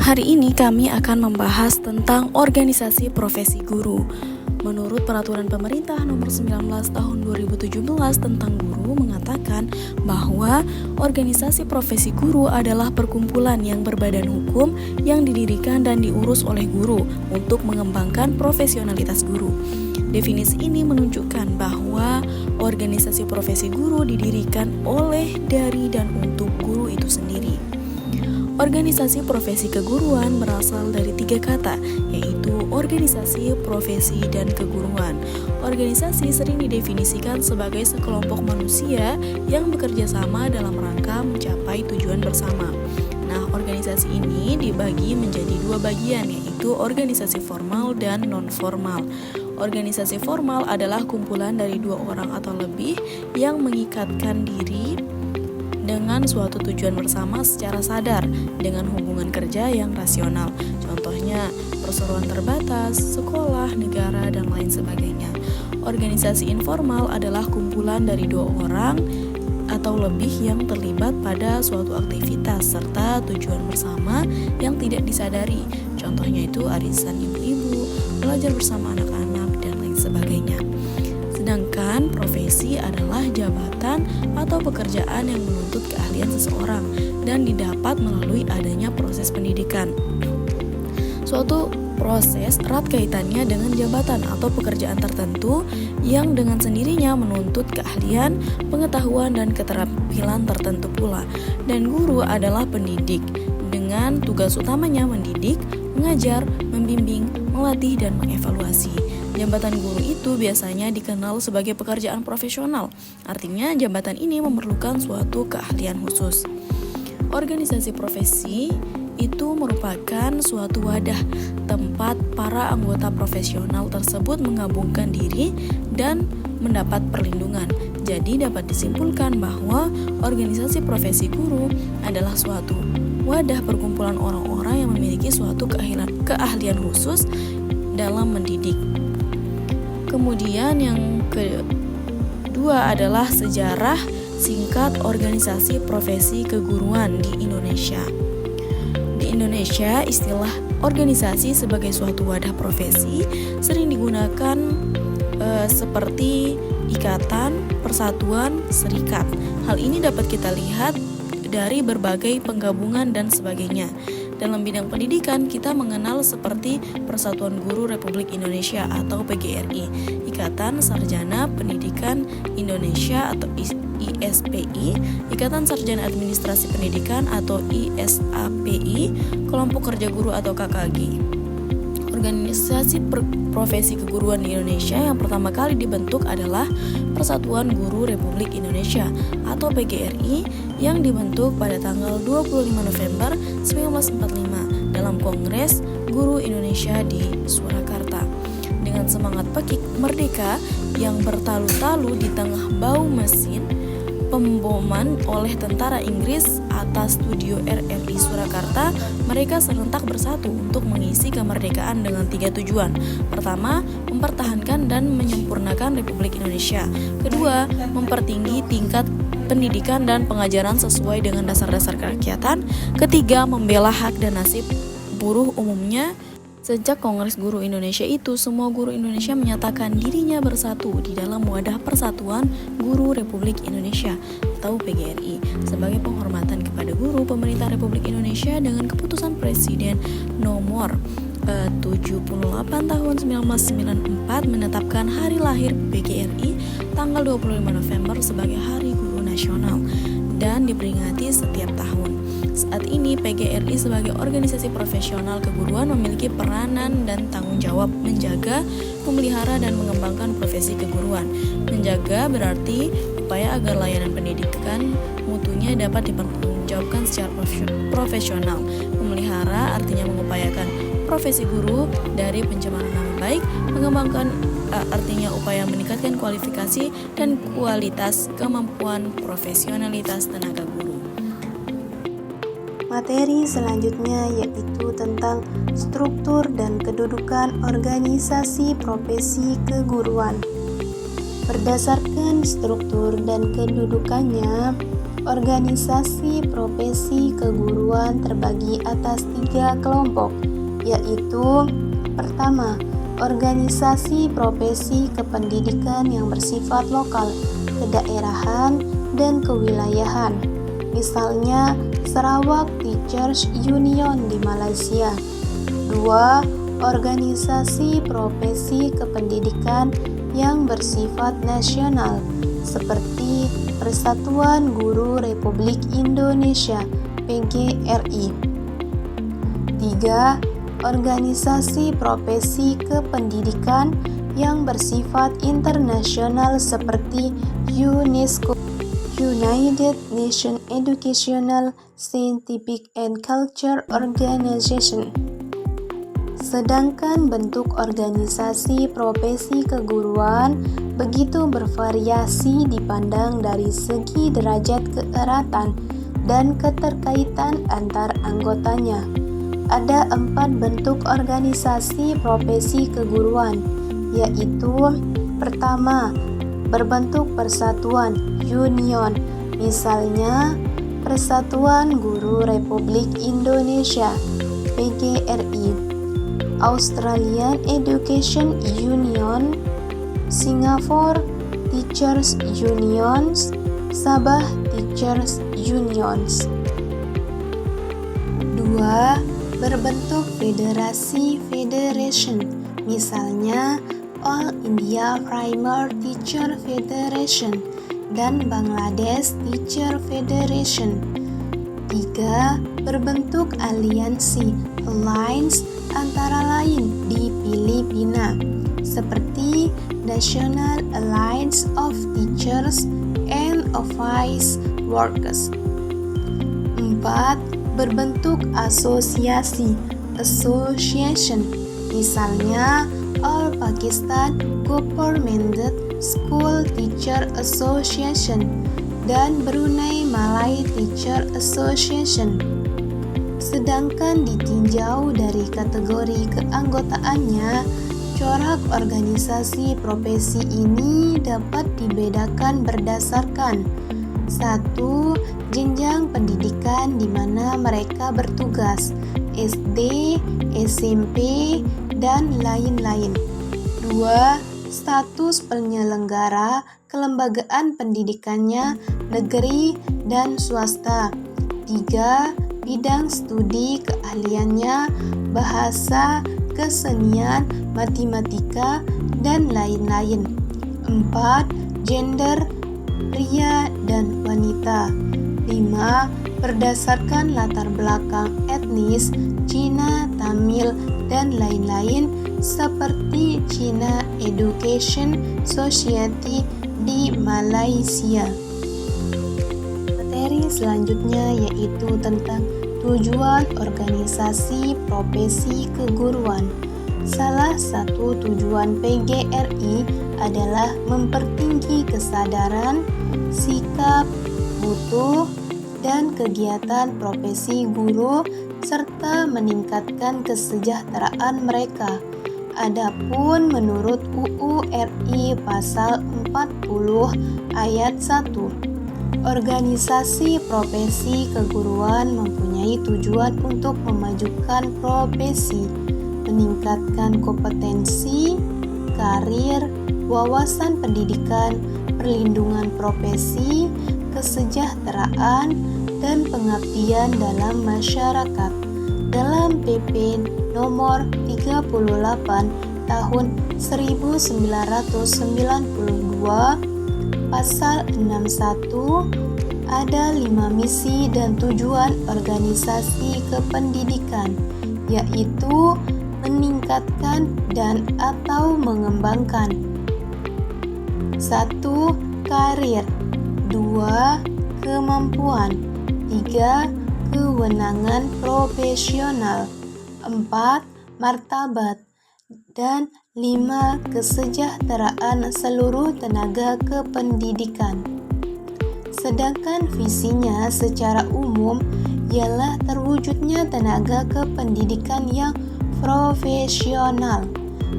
Hari ini kami akan membahas tentang organisasi profesi guru. Menurut Peraturan Pemerintah Nomor 19 Tahun 2017 tentang guru mengatakan bahwa organisasi profesi guru adalah perkumpulan yang berbadan hukum yang didirikan dan diurus oleh guru untuk mengembangkan profesionalitas guru. Definisi ini menunjukkan bahwa organisasi profesi guru didirikan oleh, dari, dan untuk guru itu sendiri. Organisasi profesi keguruan berasal dari 3 kata, yaitu organisasi, profesi, dan keguruan. Organisasi sering didefinisikan sebagai sekelompok manusia yang bekerja sama dalam rangka mencapai tujuan bersama. Nah, organisasi ini dibagi menjadi 2 bagian, yaitu organisasi formal dan non-formal. Organisasi formal adalah kumpulan dari 2 orang atau lebih yang mengikatkan diri dengan suatu tujuan bersama secara sadar dengan hubungan kerja yang rasional. Contohnya, perseroan terbatas, sekolah, negara, dan lain sebagainya. Organisasi informal adalah kumpulan dari 2 orang atau lebih yang terlibat pada suatu aktivitas serta tujuan bersama yang tidak disadari. Contohnya itu arisan ibu-ibu, belajar bersama anak-anak, dan lain sebagainya. Sedangkan profesi adalah jabatan atau pekerjaan yang menuntut keahlian seseorang dan didapat melalui adanya proses pendidikan. Suatu proses erat kaitannya dengan jabatan atau pekerjaan tertentu yang dengan sendirinya menuntut keahlian, pengetahuan, dan keterampilan tertentu pula. Dan guru adalah pendidik dengan tugas utamanya mendidik, mengajar, membimbing, melatih, dan mengevaluasi. Jabatan guru itu biasanya dikenal sebagai pekerjaan profesional. Artinya jabatan ini memerlukan suatu keahlian khusus. Organisasi profesi itu merupakan suatu wadah tempat para anggota profesional tersebut menggabungkan diri dan mendapat perlindungan. Jadi dapat disimpulkan bahwa organisasi profesi guru adalah suatu wadah perkumpulan orang-orang yang memiliki suatu keahlian khusus dalam mendidik. Kemudian yang kedua adalah sejarah singkat organisasi profesi keguruan di Indonesia. Di Indonesia, istilah organisasi sebagai suatu wadah profesi sering digunakan seperti ikatan, persatuan, serikat. Hal ini dapat kita lihat dari berbagai penggabungan dan sebagainya. Dalam bidang pendidikan, kita mengenal seperti Persatuan Guru Republik Indonesia atau PGRI, Ikatan Sarjana Pendidikan Indonesia atau ISPI, Ikatan Sarjana Administrasi Pendidikan atau ISAPI, Kelompok Kerja Guru atau KKG. Organisasi profesi keguruan di Indonesia yang pertama kali dibentuk adalah Persatuan Guru Republik Indonesia atau PGRI yang dibentuk pada tanggal 25 November 1945 dalam Kongres Guru Indonesia di Surakarta. Dengan semangat pekik merdeka yang bertalu-talu di tengah bau mesin pemboman oleh tentara Inggris atas studio RRI Surakarta, mereka serentak bersatu untuk mengisi kemerdekaan dengan 3 tujuan. Pertama, mempertahankan dan menyempurnakan Republik Indonesia. Kedua, mempertinggi tingkat pendidikan dan pengajaran sesuai dengan dasar-dasar kerakyatan. Ketiga, membela hak dan nasib buruh umumnya. Sejak Kongres Guru Indonesia itu, semua guru Indonesia menyatakan dirinya bersatu di dalam wadah Persatuan Guru Republik Indonesia atau PGRI. Sebagai penghormatan kepada guru, pemerintah Republik Indonesia dengan keputusan Presiden nomor 78 tahun 1994 menetapkan hari lahir PGRI tanggal 25 November sebagai Hari Guru Nasional dan diperingati setiap tahun. Saat ini PGRI sebagai organisasi profesional keguruan memiliki peranan dan tanggung jawab menjaga, memelihara, dan mengembangkan profesi keguruan. Menjaga berarti upaya agar layanan pendidikan mutunya dapat dipertanggungjawabkan secara profesional. Memelihara artinya mengupayakan profesi guru dari pencemaran nama baik. Mengembangkan artinya upaya meningkatkan kualifikasi dan kualitas kemampuan profesionalitas tenaga guru. Materi selanjutnya yaitu tentang struktur dan kedudukan organisasi profesi keguruan. Berdasarkan struktur dan kedudukannya, Organisasi profesi keguruan terbagi atas 3 kelompok, yaitu pertama, organisasi profesi kependidikan yang bersifat lokal, kedaerahan, dan kewilayahan. Misalnya, Sarawak Teachers Union di Malaysia. 2. Organisasi profesi kependidikan yang bersifat nasional, seperti Persatuan Guru Republik Indonesia (PGRI). 3. Organisasi profesi kependidikan yang bersifat internasional seperti UNESCO, United Nations Educational, Scientific and Culture Organization. Sedangkan bentuk organisasi profesi keguruan begitu bervariasi dipandang dari segi derajat keeratan dan keterkaitan antar anggotanya. Ada 4 bentuk organisasi profesi keguruan, yaitu pertama, berbentuk persatuan union, misalnya Persatuan Guru Republik Indonesia (PGRI), Australian Education Union, Singapore Teachers Unions, Sabah Teachers Unions. 2. Berbentuk federasi federation, misalnya All India Primary Teacher Federation dan Bangladesh Teacher Federation. 3. Berbentuk aliansi alliance, antara lain di Filipina, seperti National Alliance of Teachers and Office Workers. 4. Berbentuk asosiasi association, misalnya All Pakistan Government School Teacher Association dan Brunei Malay Teacher Association. Sedangkan ditinjau dari kategori keanggotaannya, corak organisasi profesi ini dapat dibedakan berdasarkan 1. Jenjang pendidikan di mana mereka bertugas, SD, SMP, dan lain-lain. 2. Status penyelenggara kelembagaan pendidikannya, negeri dan swasta. 3. Bidang studi keahliannya, bahasa, kesenian, matematika, dan lain-lain. 4. Gender, pria dan wanita. 5. Berdasarkan latar belakang etnis, Cina, Tamil, dan lain-lain, seperti China Education Society di Malaysia. Materi selanjutnya yaitu tentang tujuan organisasi profesi keguruan. Salah satu tujuan PGRI adalah mempertinggi kesadaran, sikap, mutu, dan kegiatan profesi guru serta meningkatkan kesejahteraan mereka. Adapun menurut UU RI Pasal 40 Ayat 1, organisasi profesi keguruan mempunyai tujuan untuk memajukan profesi, meningkatkan kompetensi, karir, wawasan pendidikan, perlindungan profesi, kesejahteraan, dan pengabdian dalam masyarakat. Dalam PP nomor 38 tahun 1992 pasal 61 ada 5 misi dan tujuan organisasi kependidikan, yaitu meningkatkan dan atau mengembangkan 1. Karir, 2. Kemampuan, 3. Kewenangan profesional, 4. Martabat, dan 5. Kesejahteraan seluruh tenaga kependidikan. Sedangkan visinya secara umum ialah terwujudnya tenaga kependidikan yang profesional.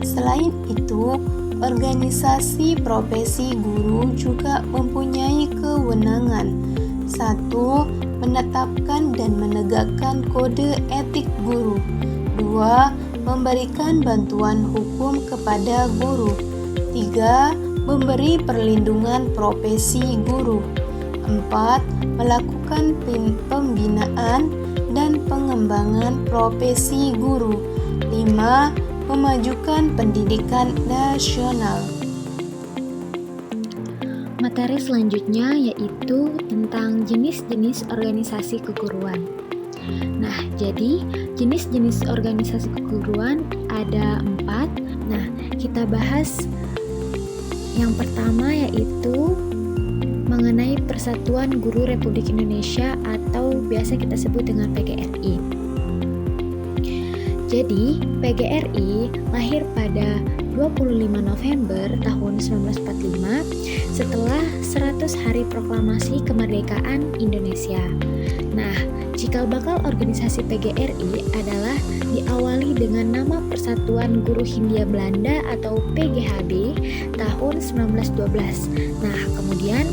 Selain itu, organisasi profesi guru juga mempunyai kewenangan 1. Menetapkan dan menegakkan kode etik guru. 2. Memberikan bantuan hukum kepada guru. 3. Memberi perlindungan profesi guru. 4. Melakukan pembinaan dan pengembangan profesi guru. 5. Memajukan pendidikan nasional. Materi selanjutnya yaitu tentang jenis-jenis organisasi keguruan. Nah, jadi jenis-jenis organisasi keguruan ada 4. Nah, kita bahas yang pertama yaitu mengenai Persatuan Guru Republik Indonesia atau biasa kita sebut dengan PGRI. Jadi, PGRI lahir pada 25 November tahun 1945 setelah 100 hari proklamasi kemerdekaan Indonesia. Nah, cikal bakal organisasi PGRI adalah diawali dengan nama Persatuan Guru Hindia Belanda atau PGHB tahun 1912. Nah, kemudian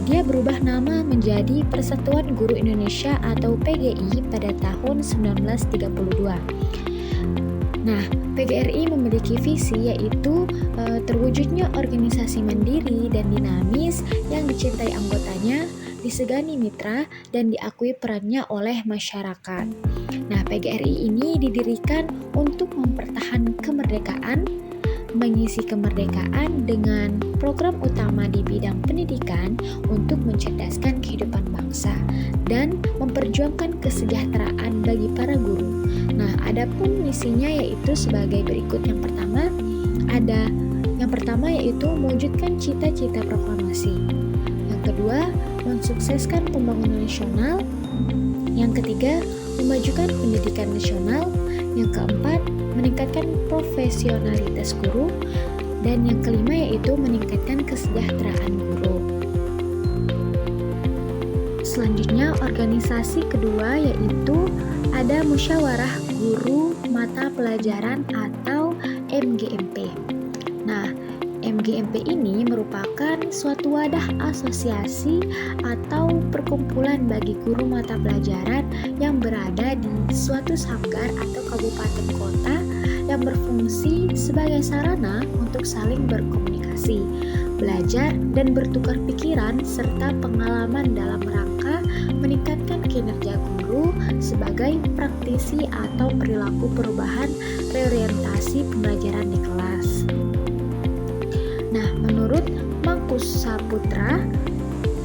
dia berubah nama menjadi Persatuan Guru Indonesia atau PGI pada tahun 1932. Nah, PGRI memiliki visi yaitu terwujudnya organisasi mandiri dan dinamis yang dicintai anggotanya, disegani mitra, dan diakui perannya oleh masyarakat. Nah, PGRI ini didirikan untuk mempertahankan kemerdekaan, mengisi kemerdekaan dengan program utama di bidang pendidikan untuk mencerdaskan kehidupan bangsa dan memperjuangkan kesejahteraan bagi para guru. Nah, adapun misinya yaitu sebagai berikut. Yang pertama yaitu mewujudkan cita-cita proklamasi. Yang kedua, mensukseskan pembangunan nasional. Yang ketiga, memajukan pendidikan nasional. Yang keempat, meningkatkan profesionalitas guru, dan yang kelima yaitu meningkatkan kesejahteraan guru. Selanjutnya, organisasi kedua yaitu ada Musyawarah Guru Mata Pelajaran atau MGMP. Nah, MGMP ini merupakan suatu wadah asosiasi atau perkumpulan bagi guru mata pelajaran yang berada di suatu sanggar atau kabupaten kota yang berfungsi sebagai sarana untuk saling berkomunikasi, belajar, dan bertukar pikiran serta pengalaman dalam rangka meningkatkan kinerja guru sebagai praktisi atau perilaku perubahan reorientasi pembelajaran di kelas. Nah, menurut Mangkus Saputra,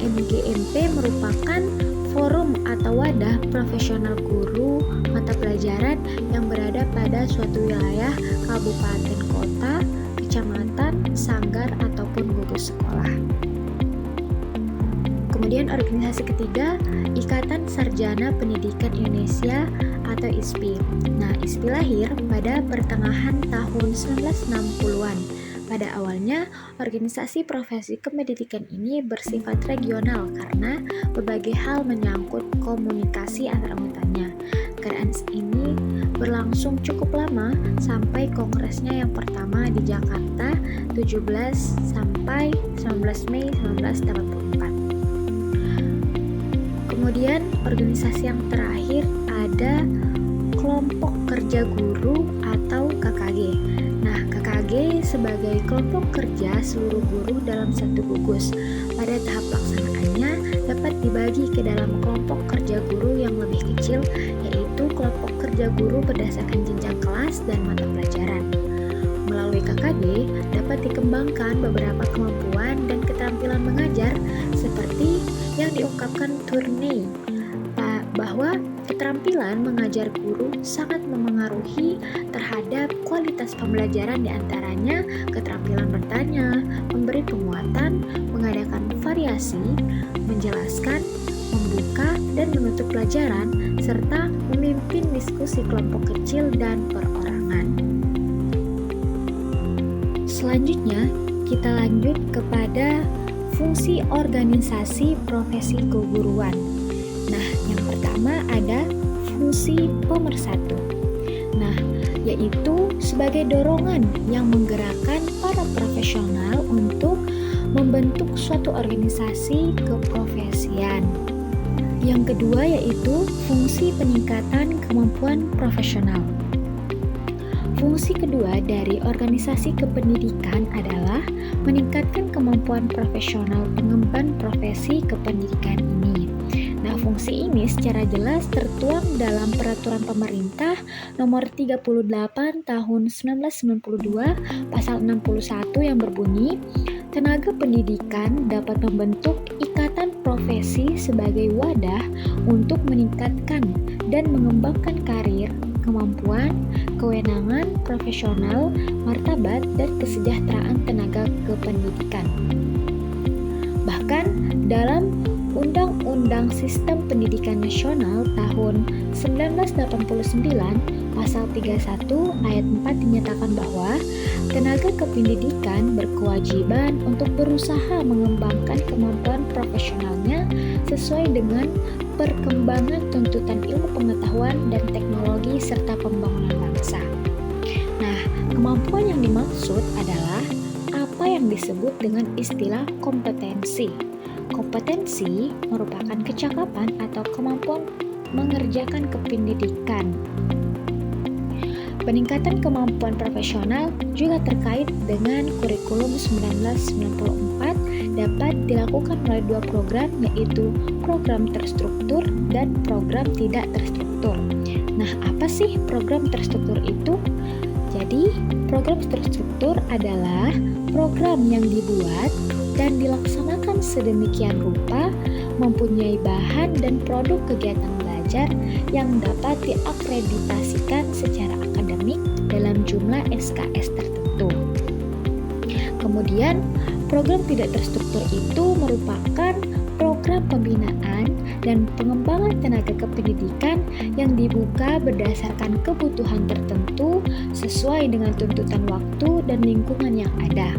MGMP merupakan forum atau wadah profesional guru mata pelajaran yang berada pada suatu wilayah, kabupaten, kota, kecamatan, sanggar, ataupun gugus sekolah. Kemudian organisasi ketiga, Ikatan Sarjana Pendidikan Indonesia atau ISPI. Nah, ISPI lahir pada pertengahan tahun 1960-an. Pada awalnya, organisasi profesi kependidikan ini bersifat regional karena berbagai hal menyangkut komunikasi antar anggotanya. Keadaan ini berlangsung cukup lama sampai kongresnya yang pertama di Jakarta 17 sampai 19 Mei 1984. Kemudian organisasi yang terakhir ada Kelompok Kerja Guru atau KKG. Nah, KKG sebagai kelompok kerja seluruh guru dalam satu gugus. Pada tahap pelaksanaannya dapat dibagi ke dalam kelompok kerja guru yang lebih kecil, yaitu kelompok kerja guru berdasarkan jenjang kelas dan mata pelajaran. Melalui KKG dapat dikembangkan beberapa kemampuan dan keterampilan mengajar seperti yang diungkapkan Tourney, bahwa keterampilan mengajar guru sangat memengaruhi terhadap kualitas pembelajaran, diantaranya keterampilan bertanya, memberi penguatan, mengadakan variasi, menjelaskan, membuka dan menutup pelajaran, serta memimpin diskusi kelompok kecil dan perorangan. Selanjutnya, kita lanjut kepada fungsi organisasi profesi keguruan. Nah, yang pertama ada fungsi pemersatu. Nah, yaitu sebagai dorongan yang menggerakkan para profesional untuk membentuk suatu organisasi keprofesian. Yang kedua yaitu fungsi peningkatan kemampuan profesional. Fungsi kedua dari organisasi kependidikan adalah meningkatkan kemampuan profesional pengemban profesi kependidikan ini. Nah, fungsi ini secara jelas tertuang dalam Peraturan Pemerintah Nomor 38 Tahun 1992 Pasal 61 yang berbunyi, tenaga pendidikan dapat membentuk ikatan profesi sebagai wadah untuk meningkatkan dan mengembangkan karir, kemampuan, kewenangan profesional, martabat, dan kesejahteraan tenaga kependidikan. Bahkan dalam Undang-Undang Sistem Pendidikan Nasional tahun 1989 Pasal 31 ayat 4 dinyatakan bahwa tenaga kependidikan berkewajiban untuk berusaha mengembangkan kemampuan profesionalnya sesuai dengan perkembangan tuntutan ilmu pengetahuan dan teknologi serta pembangunan bangsa. Nah, kemampuan yang dimaksud adalah apa yang disebut dengan istilah kompetensi. Kompetensi merupakan kecakapan atau kemampuan mengerjakan kependidikan. Peningkatan kemampuan profesional juga terkait dengan kurikulum 1994 dapat dilakukan melalui dua program, yaitu program terstruktur dan program tidak terstruktur. Nah, apa sih program terstruktur itu? Jadi, program terstruktur adalah program yang dibuat dan dilaksanakan sedemikian rupa, mempunyai bahan dan produk kegiatan belajar yang dapat diakreditasikan secara akademik dalam jumlah SKS tertentu. Kemudian, program tidak terstruktur itu merupakan program pembinaan dan pengembangan tenaga kependidikan yang dibuka berdasarkan kebutuhan tertentu sesuai dengan tuntutan waktu dan lingkungan yang ada.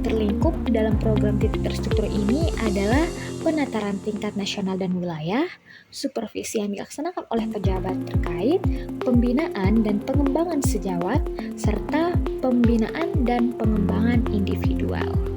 Terlingkup dalam program tidak terstruktur ini adalah penataran tingkat nasional dan wilayah, supervisi yang dilaksanakan oleh pejabat terkait, pembinaan dan pengembangan sejawat, serta pembinaan dan pengembangan individual.